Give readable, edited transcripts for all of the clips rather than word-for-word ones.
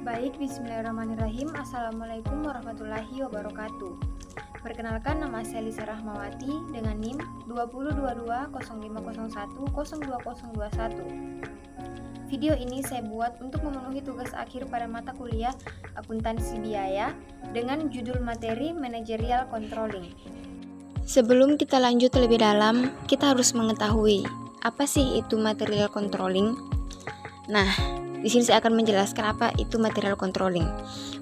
Baik, bismillahirrahmanirrahim. Assalamualaikum warahmatullahi wabarakatuh. Perkenalkan, nama saya Lisa Rahmawati dengan NIM 20220501020021. Video ini saya buat untuk memenuhi tugas akhir pada mata kuliah Akuntansi Biaya dengan judul materi Managerial Controlling. Sebelum kita lanjut lebih dalam, kita harus mengetahui apa sih itu Material Controlling. Nah, di sini saya akan menjelaskan apa itu material controlling.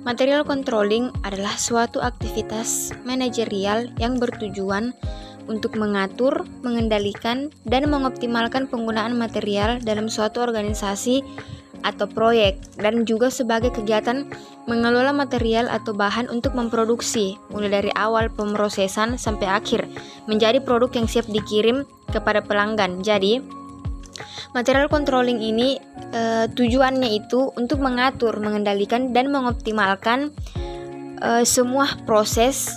Material controlling adalah suatu aktivitas manajerial yang bertujuan untuk mengatur, mengendalikan, dan mengoptimalkan penggunaan material dalam suatu organisasi atau proyek, dan juga sebagai kegiatan mengelola material atau bahan untuk memproduksi, mulai dari awal pemrosesan sampai akhir, menjadi produk yang siap dikirim kepada pelanggan. Jadi, material controlling ini tujuannya itu untuk mengatur, mengendalikan, dan mengoptimalkan semua proses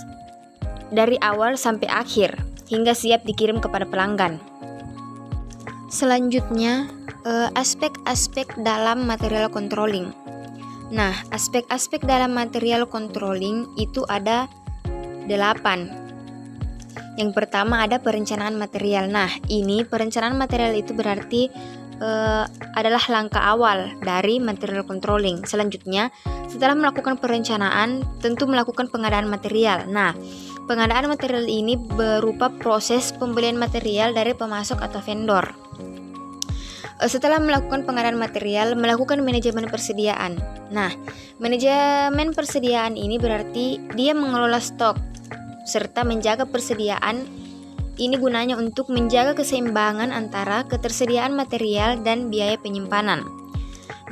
dari awal sampai akhir hingga siap dikirim kepada pelanggan. Selanjutnya, aspek-aspek dalam material controlling. Nah, aspek-aspek dalam material controlling itu ada 8. Yang pertama ada perencanaan material. Nah, ini perencanaan material itu berarti adalah langkah awal dari material controlling. Selanjutnya, setelah melakukan perencanaan, tentu melakukan pengadaan material. Nah, pengadaan material ini berupa proses pembelian material dari pemasok atau vendor. Setelah melakukan pengadaan material, melakukan manajemen persediaan. Nah, manajemen persediaan ini berarti dia mengelola stok serta menjaga persediaan. Ini gunanya untuk menjaga keseimbangan antara ketersediaan material dan biaya penyimpanan.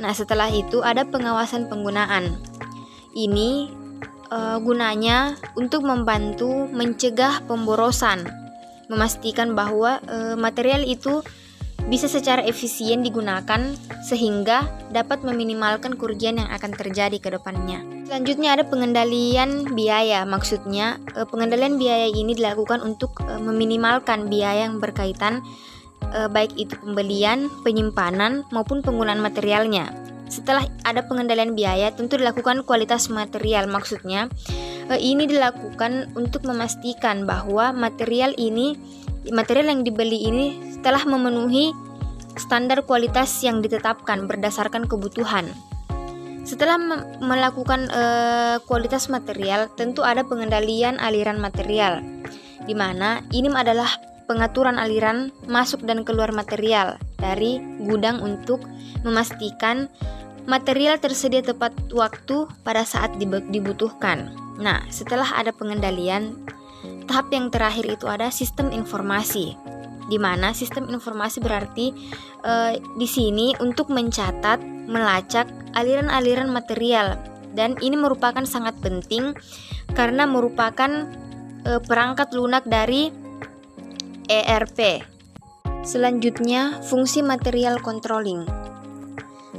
Nah, setelah itu ada pengawasan penggunaan. Ini gunanya untuk membantu mencegah pemborosan, memastikan bahwa material itu bisa secara efisien digunakan sehingga dapat meminimalkan kerugian yang akan terjadi ke depannya. Selanjutnya ada pengendalian biaya. Maksudnya pengendalian biaya ini dilakukan untuk meminimalkan biaya yang berkaitan baik itu pembelian, penyimpanan maupun penggunaan materialnya. Setelah ada pengendalian biaya, tentu dilakukan kualitas material. Maksudnya ini dilakukan untuk memastikan bahwa material yang dibeli ini telah memenuhi standar kualitas yang ditetapkan berdasarkan kebutuhan. Setelah melakukan kualitas material, tentu ada pengendalian aliran material, di mana ini adalah pengaturan aliran masuk dan keluar material dari gudang untuk memastikan material tersedia tepat waktu pada saat dibutuhkan. Nah, setelah ada pengendalian, tahap yang terakhir itu ada sistem informasi, di mana sistem informasi berarti di sini untuk mencatat, melacak aliran-aliran material, dan ini merupakan sangat penting karena merupakan perangkat lunak dari ERP. Selanjutnya, fungsi material controlling.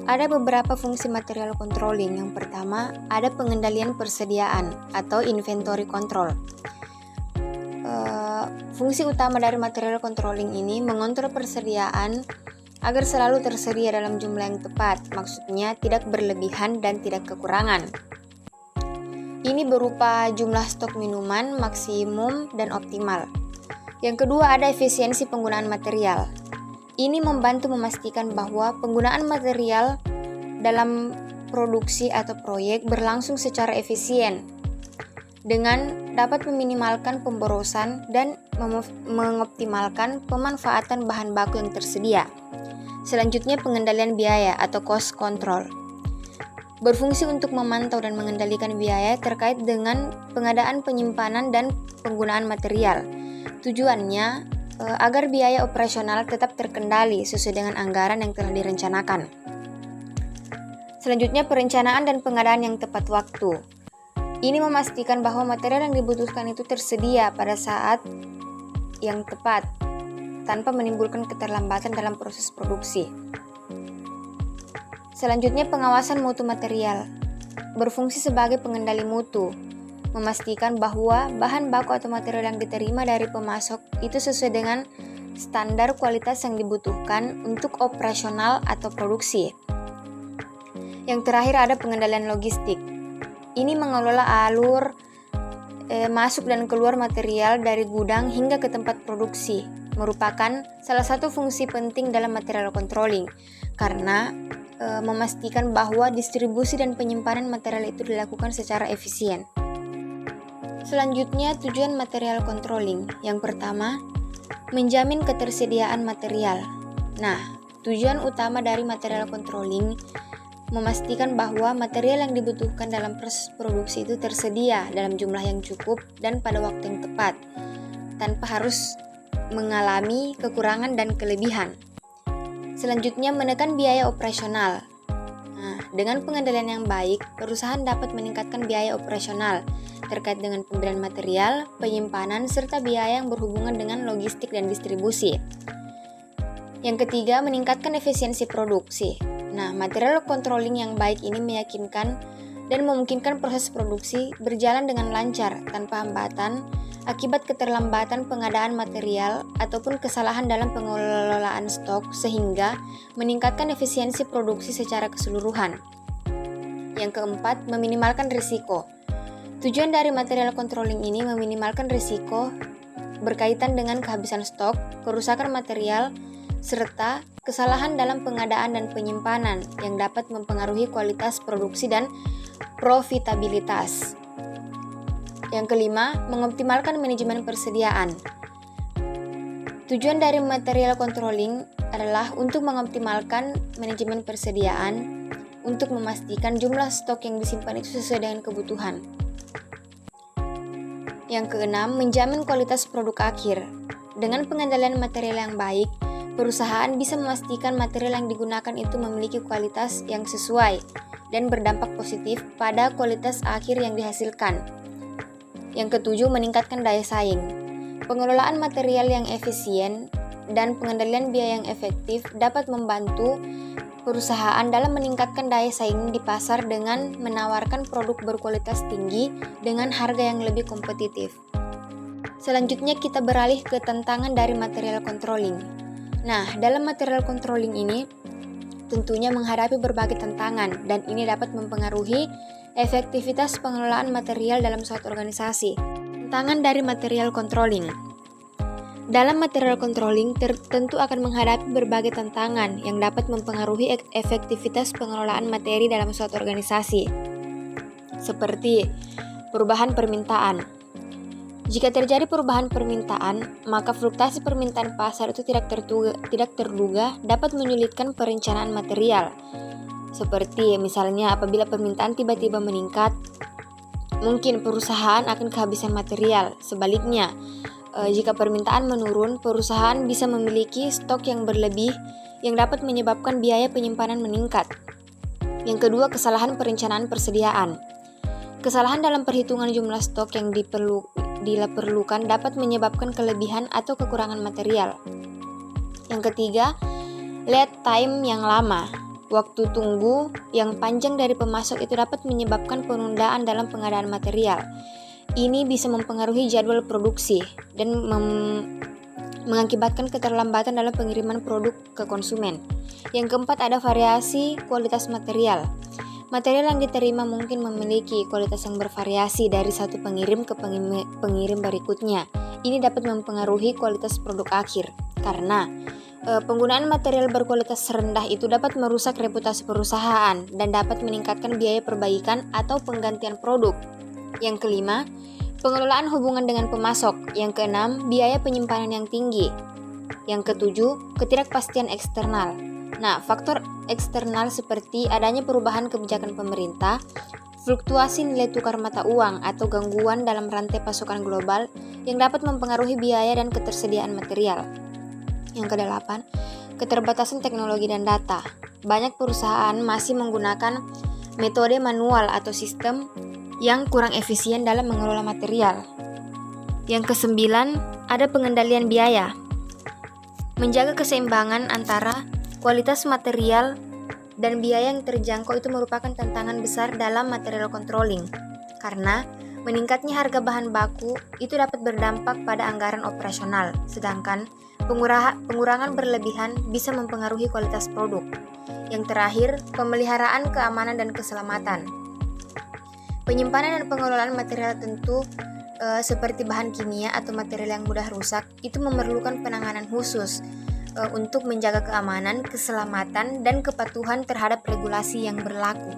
Ada beberapa fungsi material controlling. Yang pertama, ada pengendalian persediaan atau inventory control. Fungsi utama dari material controlling ini mengontrol persediaan agar selalu tersedia dalam jumlah yang tepat, maksudnya tidak berlebihan dan tidak kekurangan. Ini berupa jumlah stok minuman maksimum dan optimal. Yang kedua ada efisiensi penggunaan material. Ini membantu memastikan bahwa penggunaan material dalam produksi atau proyek berlangsung secara efisien dengan dapat meminimalkan pemborosan dan mengoptimalkan pemanfaatan bahan baku yang tersedia. Selanjutnya pengendalian biaya atau cost control. Berfungsi untuk memantau dan mengendalikan biaya terkait dengan pengadaan, penyimpanan, dan penggunaan material. Tujuannya agar biaya operasional tetap terkendali sesuai dengan anggaran yang telah direncanakan. Selanjutnya perencanaan dan pengadaan yang tepat waktu. Ini memastikan bahwa material yang dibutuhkan itu tersedia pada saat yang tepat tanpa menimbulkan keterlambatan dalam proses produksi. Selanjutnya pengawasan mutu material. Berfungsi sebagai pengendali mutu, memastikan bahwa bahan baku atau material yang diterima dari pemasok itu sesuai dengan standar kualitas yang dibutuhkan untuk operasional atau produksi. Yang terakhir ada pengendalian logistik. Ini mengelola alur masuk dan keluar material dari gudang hingga ke tempat produksi, merupakan salah satu fungsi penting dalam material controlling karena memastikan bahwa distribusi dan penyimpanan material itu dilakukan secara efisien. Selanjutnya, tujuan material controlling. Yang pertama, menjamin ketersediaan material. Nah, tujuan utama dari material controlling memastikan bahwa material yang dibutuhkan dalam proses produksi itu tersedia dalam jumlah yang cukup dan pada waktu yang tepat, tanpa harus mengalami kekurangan dan kelebihan. Selanjutnya, menekan biaya operasional. Nah, dengan pengendalian yang baik, perusahaan dapat meningkatkan biaya operasional terkait dengan pembelian material, penyimpanan, serta biaya yang berhubungan dengan logistik dan distribusi. Yang ketiga, meningkatkan efisiensi produksi. Nah, material controlling yang baik ini meyakinkan dan memungkinkan proses produksi berjalan dengan lancar tanpa hambatan akibat keterlambatan pengadaan material ataupun kesalahan dalam pengelolaan stok sehingga meningkatkan efisiensi produksi secara keseluruhan. Yang keempat, meminimalkan risiko. Tujuan dari material controlling ini meminimalkan risiko berkaitan dengan kehabisan stok, kerusakan material, serta kesalahan dalam pengadaan dan penyimpanan yang dapat mempengaruhi kualitas produksi dan profitabilitas. Yang kelima, mengoptimalkan manajemen persediaan. Tujuan dari material controlling adalah untuk mengoptimalkan manajemen persediaan untuk memastikan jumlah stok yang disimpan itu sesuai dengan kebutuhan. Yang keenam, menjamin kualitas produk akhir. Dengan pengendalian material yang baik, perusahaan bisa memastikan material yang digunakan itu memiliki kualitas yang sesuai dan berdampak positif pada kualitas akhir yang dihasilkan. Yang ketujuh, meningkatkan daya saing. Pengelolaan material yang efisien dan pengendalian biaya yang efektif dapat membantu perusahaan dalam meningkatkan daya saing di pasar dengan menawarkan produk berkualitas tinggi dengan harga yang lebih kompetitif. Selanjutnya kita beralih ke tantangan dari material controlling. Nah, dalam material controlling ini tentunya menghadapi berbagai tantangan dan ini dapat mempengaruhi efektivitas pengelolaan material dalam suatu organisasi. Tantangan dari material controlling. Dalam material controlling tentu akan menghadapi berbagai tantangan yang dapat mempengaruhi efektivitas pengelolaan materi dalam suatu organisasi. Seperti perubahan permintaan. Jika terjadi perubahan permintaan, maka fluktuasi permintaan pasar itu tidak terduga dapat menyulitkan perencanaan material. Seperti misalnya apabila permintaan tiba-tiba meningkat, mungkin perusahaan akan kehabisan material. Sebaliknya, jika permintaan menurun, perusahaan bisa memiliki stok yang berlebih yang dapat menyebabkan biaya penyimpanan meningkat. Yang kedua, kesalahan perencanaan persediaan. Kesalahan dalam perhitungan jumlah stok yang diperlukan dapat menyebabkan kelebihan atau kekurangan material. Yang ketiga, lead time yang lama. Waktu tunggu yang panjang dari pemasok itu dapat menyebabkan penundaan dalam pengadaan material. Ini bisa mempengaruhi jadwal produksi dan mengakibatkan keterlambatan dalam pengiriman produk ke konsumen. Yang keempat, ada variasi kualitas material. Material yang diterima mungkin memiliki kualitas yang bervariasi dari satu pengirim ke pengirim berikutnya. Ini dapat mempengaruhi kualitas produk akhir karena penggunaan material berkualitas rendah itu dapat merusak reputasi perusahaan dan dapat meningkatkan biaya perbaikan atau penggantian produk. Yang kelima, pengelolaan hubungan dengan pemasok. Yang keenam, biaya penyimpanan yang tinggi. Yang ketujuh, ketidakpastian eksternal. Nah, faktor eksternal seperti adanya perubahan kebijakan pemerintah, fluktuasi nilai tukar mata uang atau gangguan dalam rantai pasokan global yang dapat mempengaruhi biaya dan ketersediaan material. Yang kedelapan, keterbatasan teknologi dan data. Banyak perusahaan masih menggunakan metode manual atau sistem yang kurang efisien dalam mengelola material. Yang kesembilan, ada pengendalian biaya. Menjaga keseimbangan antara kualitas material dan biaya yang terjangkau itu merupakan tantangan besar dalam material controlling karena meningkatnya harga bahan baku itu dapat berdampak pada anggaran operasional, sedangkan pengurangan berlebihan bisa mempengaruhi kualitas produk. Yang terakhir, pemeliharaan keamanan dan keselamatan. Penyimpanan dan pengelolaan material tentu seperti bahan kimia atau material yang mudah rusak itu memerlukan penanganan khusus untuk menjaga keamanan, keselamatan, dan kepatuhan terhadap regulasi yang berlaku.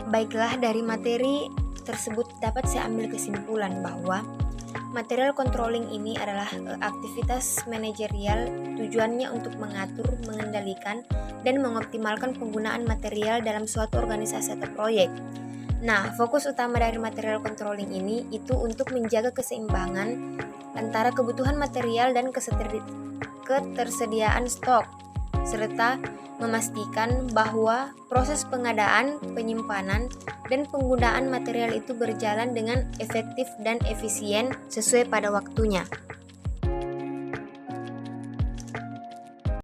Baiklah, dari materi tersebut dapat saya ambil kesimpulan bahwa material controlling ini adalah aktivitas manajerial, tujuannya untuk mengatur, mengendalikan, dan mengoptimalkan penggunaan material dalam suatu organisasi atau proyek. Nah, fokus utama dari material controlling ini itu untuk menjaga keseimbangan antara kebutuhan material dan ketersediaan stok, serta memastikan bahwa proses pengadaan, penyimpanan, dan penggunaan material itu berjalan dengan efektif dan efisien sesuai pada waktunya.